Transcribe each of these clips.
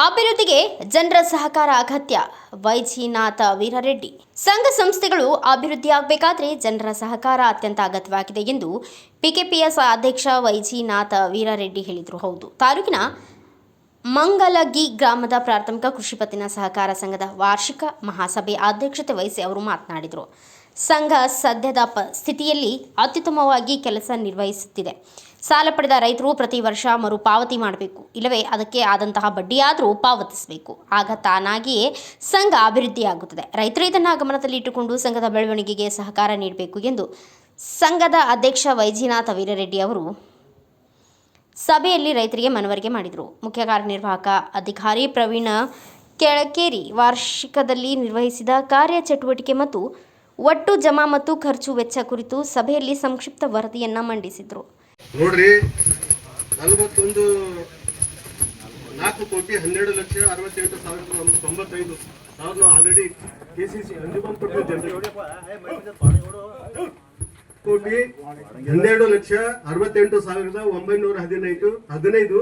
ಅಭಿವೃದ್ಧಿಗೆ ಜನರ ಸಹಕಾರ ಅಗತ್ಯ. ವೈಜಿನಾಥ ವೀರರೆಡ್ಡಿ. ಸಂಘ ಸಂಸ್ಥೆಗಳು ಅಭಿವೃದ್ಧಿಯಾಗಬೇಕಾದರೆ ಜನರ ಸಹಕಾರ ಅತ್ಯಂತ ಅಗತ್ಯವಾಗಿದೆ ಎಂದು ಪಿಕೆಪಿಎಸ್ ಅಧ್ಯಕ್ಷ ವೈಜಿನಾಥ ವೀರರೆಡ್ಡಿ ಹೇಳಿದರು. ಹೌದು, ತಾಲೂಕಿನ ಮಂಗಲಗಿ ಗ್ರಾಮದ ಪ್ರಾಥಮಿಕ ಕೃಷಿ ಪತ್ತಿನ ಸಹಕಾರ ಸಂಘದ ವಾರ್ಷಿಕ ಮಹಾಸಭೆ ಅಧ್ಯಕ್ಷತೆ ವಹಿಸಿ ಅವರು ಮಾತನಾಡಿದರು. ಸಂಘ ಸದ್ಯದ ಸ್ಥಿತಿಯಲ್ಲಿ ಅತ್ಯುತ್ತಮವಾಗಿ ಕೆಲಸ ನಿರ್ವಹಿಸುತ್ತಿದೆ. ಸಾಲ ಪಡೆದ ರೈತರು ಪ್ರತಿ ವರ್ಷ ಮರುಪಾವತಿ ಮಾಡಬೇಕು, ಇಲ್ಲವೇ ಅದಕ್ಕೆ ಆದಂತಹ ಬಡ್ಡಿಯಾದರೂ ಪಾವತಿಸಬೇಕು. ಆಗ ತಾನಾಗಿಯೇ ಸಂಘ ಅಭಿವೃದ್ಧಿಯಾಗುತ್ತದೆ. ರೈತರು ಇದನ್ನು ಗಮನದಲ್ಲಿ ಇಟ್ಟುಕೊಂಡು ಸಂಘದ ಬೆಳವಣಿಗೆಗೆ ಸಹಕಾರ ನೀಡಬೇಕು ಎಂದು ಸಂಘದ ಅಧ್ಯಕ್ಷ ವೈಜಿನಾಥ ವೀರರೆಡ್ಡಿ ಅವರು ಸಭೆಯಲ್ಲಿ ರೈತರಿಗೆ ಮನವರಿಕೆ ಮಾಡಿದರು. ಮುಖ್ಯ ಕಾರ್ಯನಿರ್ವಾಹಕ ಅಧಿಕಾರಿ ಪ್ರವೀಣ ಕೆಳಕೇರಿ ವಾರ್ಷಿಕದಲ್ಲಿ ನಿರ್ವಹಿಸಿದ ಕಾರ್ಯಚಟುವಟಿಕೆ ಮತ್ತು ಒಟ್ಟು ಜಮಾ ಮತ್ತು ಖರ್ಚು ವೆಚ್ಚ ಕುರಿತು ಸಭೆಯಲ್ಲಿ ಸಂಕ್ಷಿಪ್ತ ವರದಿಯನ್ನ ಮಂಡಿಸಿದರು. ನೋಡ್ರಿ, 4,12,68,65,000 ಆಲ್ರೆಡಿ ಕೆಸಿಸಿ ಅಂಜುಮನ್ ಕೊಟ್ಟಿದ್ದೇವೆ. 12,68,915 ಇದು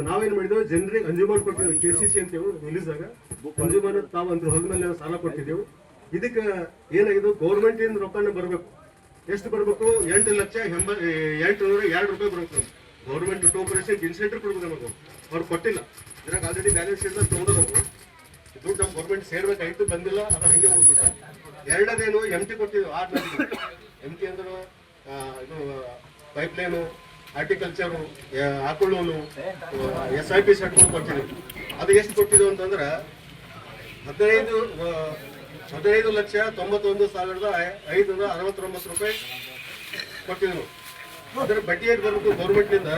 ನಾವೇನ್ ಮಾಡಿದೆವು, ಜನರಿಗೆ ಅಂಜುಮನ್ ಕೊಟ್ಟಿದ್ದೇವೆ. ಕೆಸಿಸಿ ಅಂತೇವು ರಿಲೀಸ್ ಆಗ ಅಂಜುಮನ್ ತಾವು ಅಂದ್ರೆ ಹೊಲಮೇಲೆ ಸಾಲ ಕೊಟ್ಟಿದ್ದೆವು. ಇದಕ್ಕೆ ಏನಾಗಿದ್ದು, ಗೌರ್ಮೆಂಟ್ ಇಂದ ರೊಕ್ಕನ ಬರಬೇಕು. ಎಷ್ಟು ಬರಬೇಕು? 8,802 ರೂಪಾಯಿ ಬರಬೇಕು. ಗೌರ್ಮೆಂಟ್ ಟೋಪರೇಷನ್ ಇನ್ಸೆಂಟಿವ್ ಕೊಡ್ಬೇಕು ನಮಗೆ. ಅವ್ರು ಕೊಟ್ಟಿಲ್ಲ. ಇದ್ರಾಗ ಆಲ್ರೆಡಿ ಬ್ಯಾಲೆನ್ಸ್ ಶೀಟ್ ತಗೊಂಡೋಗ್ಬೇಕು. ದುಡ್ಡು ನಮ್ಮ ಗೌರ್ಮೆಂಟ್ ಸೇರ್ಬೇಕಾಯ್ತು, ಬಂದಿಲ್ಲ, ಅದು ಹಂಗೆ ಹೋಗ್ಬಿಟ್ಟು. ಎರಡನೇನು MT ಕೊಟ್ಟಿದ್ದು. 6 MT ಅಂದ್ರೆ ಇದು ಪೈಪ್ಲೈನು, ಹಾರ್ಟಿಕಲ್ಚರು, ಆಕುಳೂನು, SIP ಸೆಟ್ಗಳು ಕೊಟ್ಟಿದ್ದೀವಿ. ಅದು ಎಷ್ಟು ಕೊಟ್ಟಿದ್ದು ಅಂತಂದ್ರೆ 15,91,569 ರೂಪಾಯಿ ಕೊಟ್ಟಿದ್ರು. ಅದರ ಬಡ್ಡಿ ಏಟ್ ಬರಬೇಕು ಗೌರ್ಮೆಂಟ್ನಿಂದ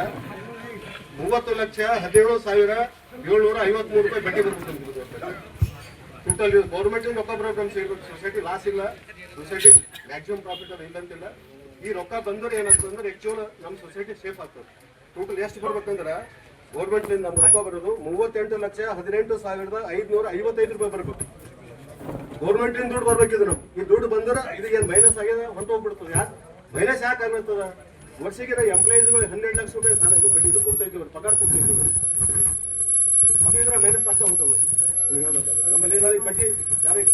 30,17,753 ರೂಪಾಯಿ ಬಡ್ಡಿ ಬರಬೇಕು. ಟೋಟಲ್ ಗೌರ್ಮೆಂಟ್ ರೊಕ್ಕ ಬರಬೇಕು. ನಮ್ಮ ಸೊಸೈಟಿ ಲಾಸ್ ಇಲ್ಲ, ಸೊಸೈಟಿ ಮ್ಯಾಕ್ಸಿಮಮ್ ಪ್ರಾಫಿಟ್ ಅದು ಇಲ್ಲಂತಿಲ್ಲ. ಈ ರೊಕ್ಕ ಬಂದ್ರೆ ಏನಾಗ್ತದೆ, ಆಕ್ಚುಲ್ ನಮ್ಮ ಸೊಸೈಟಿ ಸೇಫ್ ಆಗ್ತದೆ. ಟೋಟಲ್ ಎಷ್ಟು ಬರ್ಬೇಕಂದ್ರೆ ಗೌರ್ಮೆಂಟ್ನಿಂದ ನಮ್ಗೆ ರೊಕ್ಕ ಬರೋದು 38,18,555 ರೂಪಾಯಿ ಬರಬೇಕು. ಗೌರ್ಮೆಂಟ್ ದುಡ್ಡು ಬರ್ಬೇಕಿದ್ರು. ಈ ದುಡ್ಡು ಬಂದ್ರೆ ಇದಕ್ಕೇನು ಮೈನಸ್ ಆಗ್ಯದ, ಹೊಂಟು ಹೋಗ್ಬಿಡ್ತದೆ. ಯಾಕೆ ಮೈನಸ್ ಯಾಕೆ ಆಗ್ತದ? ವರ್ಷಿಗೆ ಎಂಪ್ಲಾಯೀಸ್ಗಳು 12 ಲಕ್ಷ ರೂಪಾಯಿ ಸಾಲ ಬಟ್ ಇದು ಕೊಡ್ತಾ ಇದ್ದೀವಿ, ಪಗಾರ ಕೊಡ್ತಾ ಇದ್ದೀವಿ. ಅದು ಇದ್ರೆ ಮೈನಸ್ ಆಗ್ತಾ ಉಂಟದು. ನಮ್ಮಲ್ಲಿ ಬಡ್ಡಿ ಯಾರಿಗೆ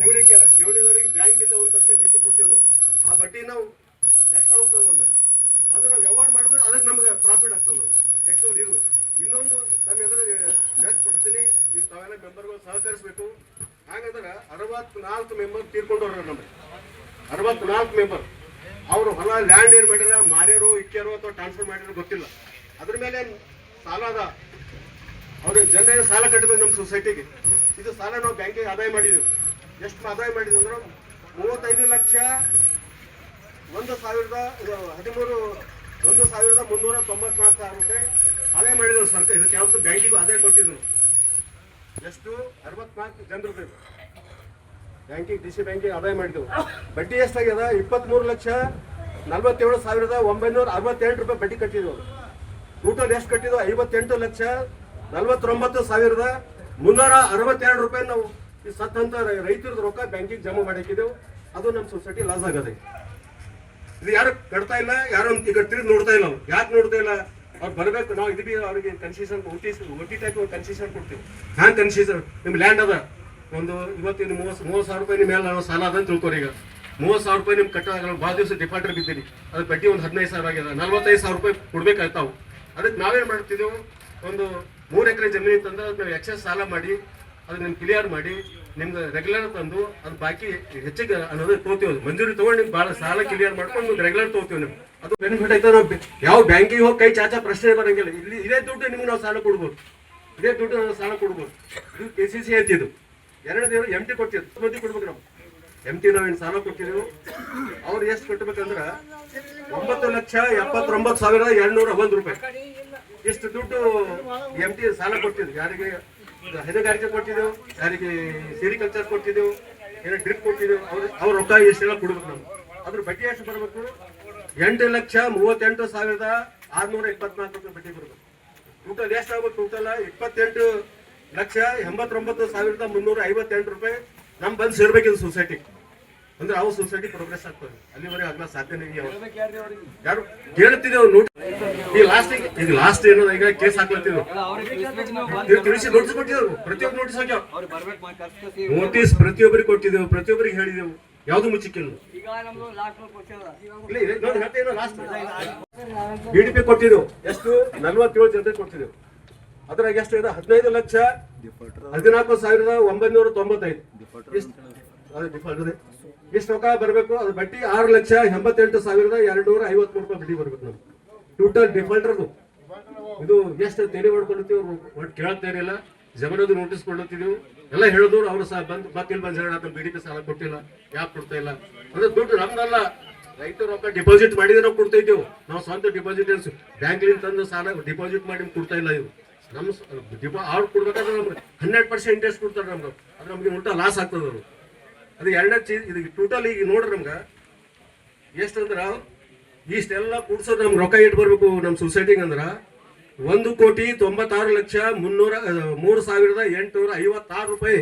ಠೇವಣಿದವರಿಗೆ ಬ್ಯಾಂಕಿಂದ 1% ಹೆಚ್ಚು ಕೊಡ್ತೀವಿ ನಾವು. ಆ ಬಡ್ಡಿ ನಾವು ಎಕ್ಸ್ಟ್ರಾ ಹೋಗ್ತದೆ ನಮ್ಮಲ್ಲಿ. ಅದು ನಾವು ವ್ಯವಹಾರ ಮಾಡಿದ್ರೆ ಅದಕ್ಕೆ ನಮ್ಗೆ ಪ್ರಾಫಿಟ್ ಆಗ್ತದೆ. ಎಕ್ಸ್ಟ್ರಾ ಇದು ಇನ್ನೊಂದು ತಮ್ಮ ಎದುರಿಗೆ ವ್ಯಕ್ತಪಡಿಸ್ತೀನಿ. ಈಗ ತಾವೆಲ್ಲ ಮೆಂಬರ್ಗಳು ಸಹಕರಿಸಬೇಕು. ಹಾಗಂದ್ರೆ 64 ಮೆಂಬರ್ ತೀರ್ಕೊಂಡವ್ರ ನಮಗೆ. 64 ಮೆಂಬರ್ ಅವರು ಹೊಲ ಲ್ಯಾಂಡ್ ಏನ್ ಮಾಡ್ಯಾರ, ಮಾರ್ಯಾರೋ ಇಕ್ಕ್ಯಾರೋ ಅಥವಾ ಟ್ರಾನ್ಸ್ಫರ್ ಮಾಡ್ಯಾರೋ ಗೊತ್ತಿಲ್ಲ. ಅದ್ರ ಮೇಲೆ ಸಾಲ ಅದ. ಅವ್ರಿಗೆ ಜನರಿಗೆ ಸಾಲ ಕಟ್ಟಬೇಕು ನಮ್ಮ ಸೊಸೈಟಿಗೆ. ಇದು ಸಾಲ ನಾವು ಬ್ಯಾಂಕಿಗೆ ಆದಾಯ ಮಾಡಿದೆವು. ಎಷ್ಟು ಆದಾಯ ಮಾಡಿದ್ವಿ ಅಂದ್ರೆ 35,01,394 ರೂಪಾಯಿ ಆದಾಯ ಮಾಡಿದ್ರು ಸರ್ಕಾರ. ಇದಕ್ಕೆ ಯಾವತ್ತು ಬ್ಯಾಂಕಿಗೂ ಆದಾಯ ಕೊಟ್ಟಿದ್ರು. ಎಷ್ಟು? 64 ಜನರು ಬೇಕು ಬ್ಯಾಂಕಿಗೆ, DC ಬ್ಯಾಂಕಿಗೆ ಆದಾಯ ಮಾಡಿದೆವು. ಬಡ್ಡಿ ಎಷ್ಟಾಗ್ಯದ? 23,47,968 ರೂಪಾಯಿ ಬಡ್ಡಿ ಕಟ್ಟಿದ್ವು. ಟೋಟಲ್ ಎಷ್ಟು ಕಟ್ಟಿದ್ವು? 58,49,362 ರೂಪಾಯಿ ನಾವು ಈ ಸತ್ತಂತ ರೈತರದ್ದು ರೊಕ್ಕ ಬ್ಯಾಂಕಿಗೆ ಜಮಾ ಮಾಡಿಕ್ಕಿದ್ದೆವು. ಅದು ನಮ್ಮ ಸೊಸೈಟಿ ಲಾಸ್ ಆಗದೆ. ಇದು ಯಾರು ಕಟ್ತಾ ಇಲ್ಲ, ಯಾರು ಈಗ ತಿರುಗಿ ನೋಡ್ತಾ ಇಲ್ಲ. ಯಾಕೆ ನೋಡ್ತಾ ಇಲ್ಲ? ಅವ್ರು ಬರಬೇಕು. ನಾವು ಇದು ಅವ್ರಿಗೆ ಕನ್ಸೆಷನ್ OT ಟೈಪ್ ಕನ್ಸೆಷನ್ ಕೊಡ್ತೀವಿ. ಹ್ಯಾಂಗೆ ಕನ್ಸೆಷನ್? ನಿಮ್ಮ ಲ್ಯಾಂಡ್ ಅದ ಒಂದು ಇವತ್ತಿನ 30,000 ರೂಪಾಯಿ ನಿಮ್ಮ ಮೇಲೆ ನಾವು ಸಾಲ ಅದಂತ ತಿಳ್ಕೊರಿ. ಈಗ 30,000 ರೂಪಾಯಿ ನಿಮ್ಗೆ ಕಟ್ಟೋದಾಗಲ್ಲ. ಭಾಳ ದಿವಸ ಡಿಫಾಲ್ಟರ್ ಬಿದ್ದೀರಿ. ಅದು ಬಡ್ಡಿ ಒಂದು 15,000 ಆಗ್ಯದ. 45,000 ರೂಪಾಯಿ ಕೊಡ್ಬೇಕಾಗ್ತಾವು. ಅದಕ್ಕೆ ನಾವೇನು ಮಾಡ್ತಿದ್ದೆವು, ಒಂದು 3 ಎಕರೆ ಜಮೀನು ಇತ್ತಂದ್ರೆ ಅದು ನಾವು ಎಕ್ಸೆಸ್ ಸಾಲ ಮಾಡಿ ಅದು ನಿಮ್ಗೆ ಕ್ಲಿಯರ್ ಮಾಡಿ ನಿಮ್ಗೆ ರೆಗ್ಯುಲರ್ ತಂದು ಅದು ಬಾಕಿ ಹೆಚ್ಚಿಗೆ ಅನ್ನೋದು ತಗೋತೀವಿ. ಮಂಜೂರಿ ತೊಗೊಂಡು ನಿಮ್ಗೆ ಭಾಳ ಸಾಲ ಕ್ಲಿಯರ್ ಮಾಡ್ಕೊಂಡು ನಿಮ್ಗೆ ರೆಗ್ಯುಲರ್ ತಗೋತೀವಿ. ನಿಮ್ಗೆ ಅದು ಬೆನಿಫಿಟ್ ಆಯ್ತು. ನಾವು ಯಾವ ಬ್ಯಾಂಕಿಗೆ ಹೋಗಿ ಕೈ ಚಾಚಾ ಪ್ರಶ್ನೆ ಬರಂಗಿಲ್ಲ. ಇಲ್ಲಿ ಇದೇ ದುಡ್ಡು ನಿಮ್ಗೆ ನಾವು ಸಾಲ ಕೊಡ್ಬೋದು. ಇದೇ ದುಡ್ಡು ನಾವು ಸಾಲ ಕೊಡ್ಬೋದು. ಇದು KCC ಅಂತಿದ್ದು. ಎರಡನೇದು MT ಕೊಡ್ತಿದ್ದು. ಮಂದಿ ಕೊಡ್ಬೇಕು. ನಾವು MT ನಾವೇನು ಸಾಲ ಕೊಟ್ಟಿದ್ದೆವು. ಅವ್ರು ಎಷ್ಟು ಕಟ್ಟಬೇಕಂದ್ರೆ 9,79,201 ರೂಪಾಯಿ. ಇಷ್ಟು ದುಡ್ಡು MT ಸಾಲ ಕೊಟ್ಟಿದ್ದು. ಯಾರಿಗೆ ಹೈನುಗಾರಿಕೆ ಕೊಟ್ಟಿದ್ದೆವು, ಯಾರಿಗೆ ಸೆರಿಕಲ್ಚರ್ ಕೊಟ್ಟಿದ್ದೆವು, ಏನೋ ಡ್ರಿಪ್ ಕೊಟ್ಟಿದ್ದೆವು. ಅವ್ರ ರೊಕ್ಕ ಎಷ್ಟೆಲ್ಲ ಕೊಡ್ಬೇಕು. ನಾವು ಅದ್ರ ಬಡ್ಡಿ ಎಷ್ಟು ಬರಬೇಕು? 8,38,624 ರೂಪಾಯಿ ಬಡ್ಡಿ ಬರಬೇಕು. ಟೋಟಲ್ ಎಷ್ಟು ಆಗ್ಬೇಕು? ಟೋಟಲ್ 28,89,358 ರೂಪಾಯಿ ನಮ್ ಬಂದು ಸೇರ್ಬೇಕಿದೆ ಸೊಸೈಟಿ. ಅಂದ್ರೆ ಅವ್ರ ಸೊಸೈಟಿ ಪ್ರೋಗ್ರೆಸ್ ಆಗ್ತದೆ. ಅಲ್ಲಿವರೆಗೆ ಆಗ್ಲಾ ಸಾಧ್ಯನೇ. ಯಾರು ಕೇಳುತ್ತಿದ್ದೇವೆ ನೋಟ್ ಈಗ ಲಾಸ್ಟ್ ಏನೋ ಈಗ ಕೇಸ್ ಹಾಕ್ಲತ್ತಿದ್ರು ತಿಳಿಸಿ ನೋಟಿಸ್ ಕೊಟ್ಟಿದ್ರು, ಪ್ರತಿಯೊಬ್ಬರು ನೋಟಿಸ್ ಹಾಕ್ಯಾವ, ನೋಟಿಸ್ ಪ್ರತಿಯೊಬ್ಬರಿಗೆ ಕೊಟ್ಟಿದ್ದೆವು, ಪ್ರತಿಯೊಬ್ಬರಿಗೆ ಹೇಳಿದೆವು, ಯಾವ್ದು ಮುಚ್ಚಿಕ್ಕಿಲ್ಲ. ಬಿಡಿಪಿ ಕೊಟ್ಟಿದ್ದೆವು, ಎಷ್ಟು 47 ಜನರಿಗೆ ಕೊಟ್ಟಿದ್ದೆವು. ಅದ್ರಾಗ ಎಷ್ಟು ಇದೆ? 15,14,995 ಇಷ್ಟು ರೊಕ್ಕ ಬರಬೇಕು. ಅದು ಬಡ್ಡಿ 6,88,253 ರೂಪಾಯಿ ಬಡ್ಡಿ ಬರ್ಬೇಕು ನಮ್ಗೆ. ಟೋಟಲ್ ಡಿಫಾಲ್ಟರ್ದು ಇದು ಎಷ್ಟು ತೆರಿ ಮಾಡ್ಕೊಳ್ತೀವಿ, ಒಟ್ಟು ಕೇಳ್ತೇರಿಲ್ಲ, ಜಮೀನದು ನೋಟಿಸ್ ಕೊಡ್ಲತ್ತಿದೀವಿ, ಎಲ್ಲ ಹೇಳಿದ್ರು. ಅವ್ರು ಸಹ ಬಂದು ಮತ್ತಿಲ್ಲಿ ಬಂದ್ ಹೇಳ ಬಿಡಿಪಿ ಸಾಲ ಕೊಟ್ಟಿಲ್ಲ, ಯಾಕೆ ಕೊಡ್ತಾ ಇಲ್ಲ ಅಂದ್ರೆ ದುಡ್ಡು ನಮ್ದಲ್ಲ, ರೈತರು ರೊಕ್ಕ ಡಿಪಾಸಿಟ್ ಮಾಡಿದ್ರೆ ನಾವು ಕೊಡ್ತಾ ಇದ್ದೇವೆ. ನಾವು ಸ್ವಂತ ಡಿಪಾಸಿಟ್ ಬ್ಯಾಂಕ್ಲಿಂದ ತಂದು ಸಾಲ ಡಿಪಾಸಿಟ್ ಮಾಡಿ ಕೊಡ್ತಾ ಇಲ್ಲ. ಇವು ನಮ್ಮ ಅವ್ರು ಕೊಡ್ಬೇಕಾದ್ರೆ ನಮ್ಗೆ 100% ಇಂಟ್ರೆಸ್ಟ್ ಕೊಡ್ತಾರೆ ನಮ್ಗೆ, ಅದು ನಮ್ಗೆ ಉಲ್ಟಾ ಲಾಸ್ ಆಗ್ತದೆ. ಅದು ಎರಡನೇ ಚೀಸ್. ಇದು ಟೋಟಲ್ ಈಗ ನೋಡ್ರಿ ನಮ್ಗೆ ಎಷ್ಟು ಅಂದ್ರೆ ಇಷ್ಟೆಲ್ಲ ಕೂಡ್ಸೋದು ನಮ್ಗೆ ರೊಕ್ಕ ಇಟ್ಟು ಬರ್ಬೇಕು ನಮ್ಮ ಸೊಸೈಟಿಗೆ ಅಂದ್ರೆ 1,96,03,856 ರೂಪಾಯಿ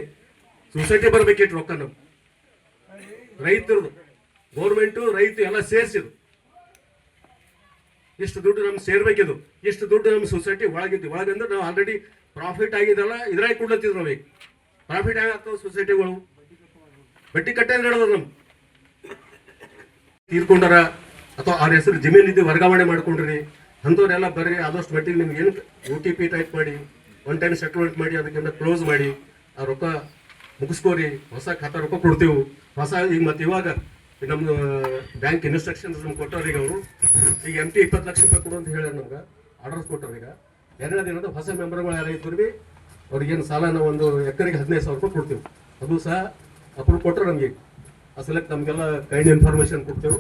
ಸೊಸೈಟಿ ಬರ್ಬೇಕಿತ್ತು ರೊಕ್ಕ. ನಮ್ಗೆ ರೈತರದು, ಗೌರ್ಮೆಂಟು, ರೈತ ಎಲ್ಲ ಸೇರಿಸಿದ್ರು. ಇಷ್ಟು ದುಡ್ಡು ನಮ್ಗೆ ಸೇರ್ಬೇಕಿದು, ಇಷ್ಟು ದುಡ್ಡು ನಮ್ಮ ಸೊಸೈಟಿ ಒಳಗಿದ್ವಿ. ಒಳಗಂದ್ರೆ ನಾವು ಆಲ್ರೆಡಿ ಪ್ರಾಫಿಟ್ ಆಗಿದ್ದಲ್ಲ, ಇದ್ರಾಗ ಕೊಡ್ಲತ್ತಿದ್ರು. ನಾವೀಗ ಪ್ರಾಫಿಟ್ ಆಗಾಗ್ತವೆ ಸೊಸೈಟಿಗಳು, ಬಡ್ಡಿ ಕಟ್ಟೆ ನಡೆದ ನಮ್ಗೆ ತೀರ್ಕೊಂಡಾರ ಅಥವಾ ಅವ್ರ ಹೆಸರು ಜಮೀನಿದ್ದು ವರ್ಗಾವಣೆ ಮಾಡ್ಕೊಂಡ್ರಿ ಅಂಥವ್ರೆಲ್ಲ ಬರ್ರಿ. ಆದಷ್ಟು ಮಟ್ಟಿಗೆ ನಿಮ್ಗೆ ಏನು OTP ಟೈಪ್ ಮಾಡಿ 1 ಟೈಮ್ ಸೆಟಲ್ಮೆಂಟ್ ಮಾಡಿ ಅದಕ್ಕಿಂತ ಕ್ಲೋಸ್ ಮಾಡಿ ಆ ರೊಕ್ಕ ಮುಗಿಸ್ಕೋರಿ. ಹೊಸ ಖಾತಾ ರೊಕ್ಕ ಕೊಡ್ತೇವೆ ಹೊಸ. ಈಗ ಮತ್ತೆ ಇವಾಗ ನಮ್ದು ಬ್ಯಾಂಕ್ ಇನ್ಸ್ಟ್ರಕ್ಷನ್ಸ್ ನಮ್ಗೆ ಕೊಟ್ಟವ್ರು. ಈಗ ಅವರು ಈಗ MT 20 ಲಕ್ಷ ರೂಪಾಯಿ ಕೊಡು ಅಂತ ಹೇಳಿ ನಮ್ಗೆ ಆರ್ಡರ್ಸ್ ಕೊಟ್ಟವ್ರು. ಈಗ ಎರಡನೇ ದಿನದ ಹೊಸ ಮೆಂಬರ್ಗಳು ಯಾರು ಇದ್ರು ಅವ್ರಿಗೇನು ಸಾಲ ನಾವು ಒಂದು ಎಕರೆಗೆ 15,000 ರೂಪಾಯಿ ಕೊಡ್ತೇವೆ. ಅದು ಸಹ ಅಪ್ರೂವ್ ಕೊಟ್ಟರು ನಮಗೆ. ಅಸಲಕ್ಕೆ ನಮಗೆಲ್ಲ ಕೈಂಡ್ ಇನ್ಫಾರ್ಮೇಶನ್ ಕೊಡ್ತೇವೆ.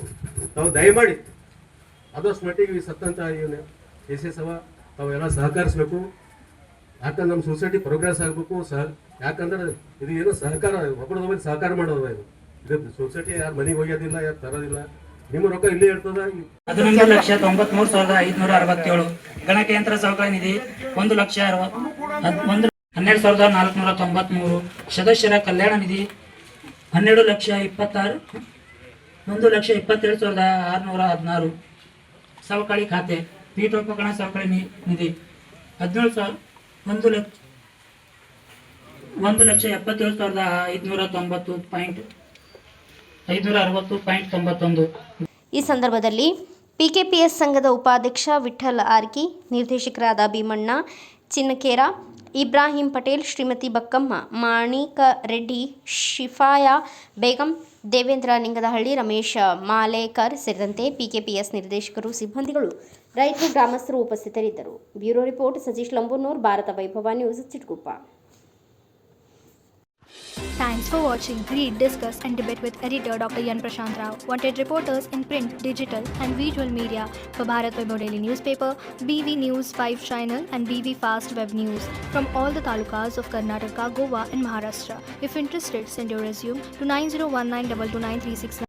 ತಾವು ದಯಮಾಡಿ ಆದಷ್ಟು ಮಟ್ಟಿಗೆ ಈ ಸತ್ತಂತ ಕೇಸಸ್ ಅವ ತಾವೆಲ್ಲ ಸಹಕರಿಸ್ಬೇಕು. ಯಾಕಂದ್ರೆ ನಮ್ಮ ಸೊಸೈಟಿ ಪ್ರೋಗ್ರೆಸ್ ಆಗಬೇಕು. ಯಾಕಂದ್ರೆ ಇದು ಏನೋ ಸಹಕಾರ, ಒಬ್ಬರದೊಬ್ಬರಿಗೆ ಸಹಕಾರ ಮಾಡೋದು. ಇದು ಸೊಸೈಟಿ ಯಾರು ಮನೆಗೆ ಹೋಗೋದಿಲ್ಲ, ಯಾರು ತರೋದಿಲ್ಲ. ನಿಮ್ಮ ರೊಕ್ಕ ಇಲ್ಲೇ ಇರ್ತದ. 11,93,567 ಗಣಕಯಂತ್ರ ಸಹಕಾರಿ ನಿಧಿ 1,12,493 ಸದಸ್ಯರ ಕಲ್ಯಾಣ ನಿಧಿ 1,27,616 ಸಹಕಾರಿ ಖಾತೆ ಪೀಠೋಪಕರಣ ಸಹಕಾರಿ ನಿಧಿ 1,77,560.91. ಈ ಸಂದರ್ಭದಲ್ಲಿ PKPS ಸಂಘದ ಉಪಾಧ್ಯಕ್ಷ ವಿಠ್ಠಲ್ ಆರ್ಕಿ, ನಿರ್ದೇಶಕರಾದ ಭೀಮಣ್ಣ ಚಿನ್ನಕೇರ, ಇಬ್ರಾಹಿಂ ಪಟೇಲ್, ಶ್ರೀಮತಿ ಬಕ್ಕಮ್ಮ, ಮಾಣಿಕ ರೆಡ್ಡಿ, ಶಿಫಾಯಾ ಬೇಗಂ, ದೇವೇಂದ್ರ ನಿಂಗದಹಳ್ಳಿ, ರಮೇಶ್ ಮಾಲೇಕರ್ ಸೇರಿದಂತೆ PKPS ನಿರ್ದೇಶಕರು, ಸಿಬ್ಬಂದಿಗಳು, ರೈತರು, ಗ್ರಾಮಸ್ಥರು ಉಪಸ್ಥಿತರಿದ್ದರು. ಬ್ಯೂರೋ ರಿಪೋರ್ಟ್ ಸತೀಶ್ ಲಂಬೂರ್ನೂರ್, ಭಾರತ ವೈಭವ news, ಚಿಟ್ಗುಪ್ಪ. Thanks for watching. Read, discuss and debate with editor Dr. Yan Prashant Rao. Wanted reporters in print, digital and visual media for Bharat Vaibhav Daily Newspaper, BV News 5 Channel and BV Fast Web News from all the talukas of Karnataka, Goa and Maharashtra. If interested, send your resume to 9019229369.